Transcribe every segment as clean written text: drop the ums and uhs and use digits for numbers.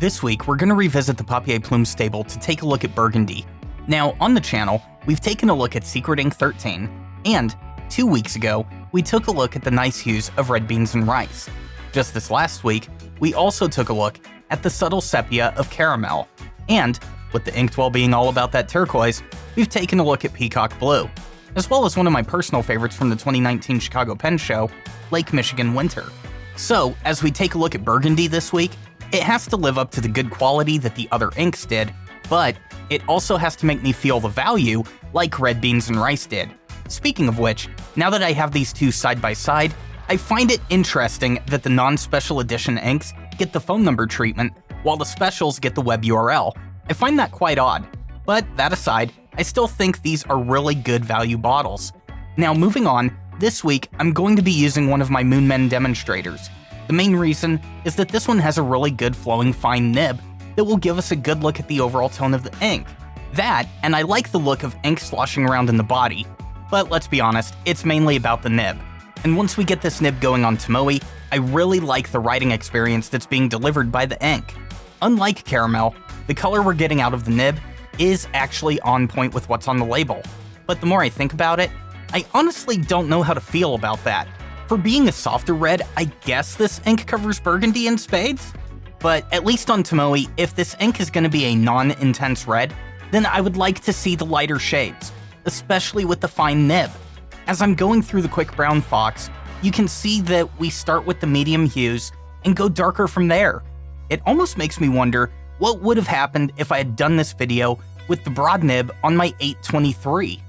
This week, we're going to revisit the Papier Plume stable to take a look at Burgundy. Now, on the channel, we've taken a look at Secret Ink 13, and 2 weeks ago, we took a look at the nice hues of red beans and rice. Just this last week, we also took a look at the subtle sepia of caramel, and with the Inkwell being all about that turquoise, we've taken a look at peacock blue, as well as one of my personal favorites from the 2019 Chicago Pen Show, Lake Michigan Winter. So, as we take a look at Burgundy this week, it has to live up to the good quality that the other inks did, but it also has to make me feel the value like red beans and rice did. Speaking of which, now that I have these two side by side, I find it interesting that the non-special edition inks get the phone number treatment, while the specials get the web URL. I find that quite odd, but that aside, I still think these are really good value bottles. Now moving on, this week I'm going to be using one of my Moonmen demonstrators. The main reason is that this one has a really good flowing fine nib that will give us a good look at the overall tone of the ink. That, and I like the look of ink sloshing around in the body, but let's be honest, it's mainly about the nib. And once we get this nib going on Tomoe, I really like the writing experience that's being delivered by the ink. Unlike caramel, the color we're getting out of the nib is actually on point with what's on the label. But the more I think about it, I honestly don't know how to feel about that. For being a softer red, I guess this ink covers Burgundy in spades? But at least on Tomoe, if this ink is going to be a non-intense red, then I would like to see the lighter shades, especially with the fine nib. As I'm going through the quick brown fox, you can see that we start with the medium hues and go darker from there. It almost makes me wonder what would have happened if I had done this video with the broad nib on my 823.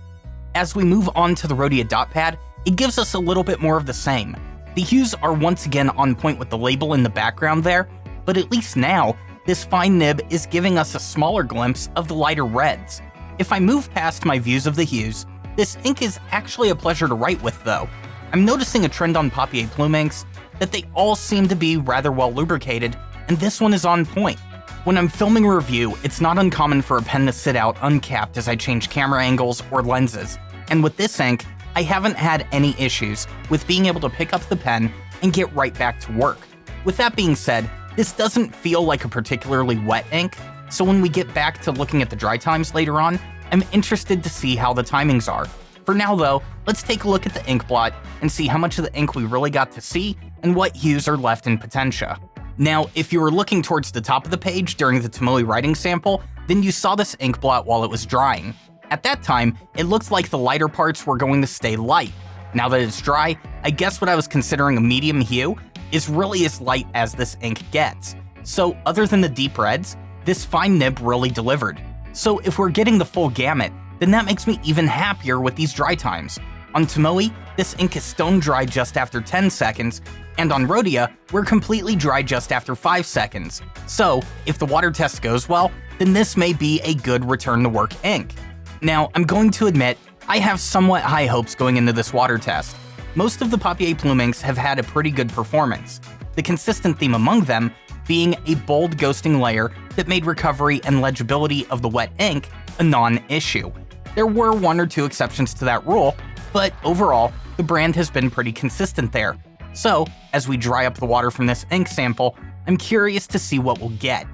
As we move on to the Rhodia dot pad, it gives us a little bit more of the same. The hues are once again on point with the label in the background there, but at least now, this fine nib is giving us a smaller glimpse of the lighter reds. If I move past my views of the hues, this ink is actually a pleasure to write with though. I'm noticing a trend on Papier Plume inks that they all seem to be rather well lubricated, and this one is on point. When I'm filming a review, it's not uncommon for a pen to sit out uncapped as I change camera angles or lenses, and with this ink, I haven't had any issues with being able to pick up the pen and get right back to work. With that being said, this doesn't feel like a particularly wet ink, so when we get back to looking at the dry times later on, I'm interested to see how the timings are. For now though, let's take a look at the ink blot and see how much of the ink we really got to see and what hues are left in potentia. Now, if you were looking towards the top of the page during the Tomoe writing sample, then you saw this ink blot while it was drying. At that time, it looked like the lighter parts were going to stay light. Now that it's dry, I guess what I was considering a medium hue is really as light as this ink gets. So other than the deep reds, this fine nib really delivered. So if we're getting the full gamut, then that makes me even happier with these dry times. On Tomoe, this ink is stone dry just after 10 seconds, and on Rhodia, we're completely dry just after 5 seconds. So if the water test goes well, then this may be a good return to work ink. Now, I'm going to admit, I have somewhat high hopes going into this water test. Most of the Papier Plume inks have had a pretty good performance, the consistent theme among them being a bold ghosting layer that made recovery and legibility of the wet ink a non-issue. There were 1 or 2 exceptions to that rule, but overall, the brand has been pretty consistent there. So, as we dry up the water from this ink sample, I'm curious to see what we'll get.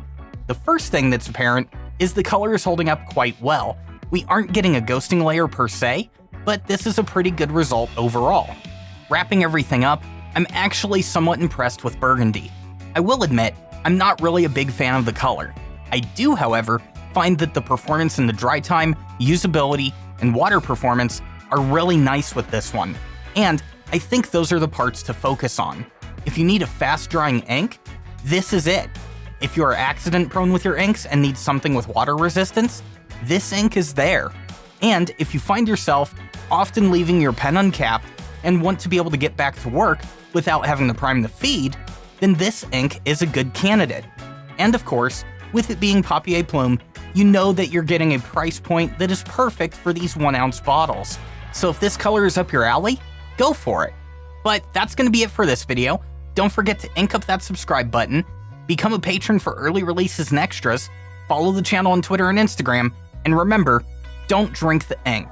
The first thing that's apparent is the color is holding up quite well. We aren't getting a ghosting layer per se, but this is a pretty good result overall. Wrapping everything up, I'm actually somewhat impressed with Burgundy. I will admit, I'm not really a big fan of the color. I do, however, find that the performance in the dry time, usability, and water performance are really nice with this one, and I think those are the parts to focus on. If you need a fast-drying ink, this is it. If you are accident-prone with your inks and need something with water resistance, this ink is there. And if you find yourself often leaving your pen uncapped and want to be able to get back to work without having to prime the feed, then this ink is a good candidate. And of course, with it being Papier Plume, you know that you're getting a price point that is perfect for these 1-ounce bottles. So if this color is up your alley, go for it. But that's going to be it for this video. Don't forget to ink up that subscribe button, become a patron for early releases and extras, follow the channel on Twitter and Instagram, and remember, don't drink the ink.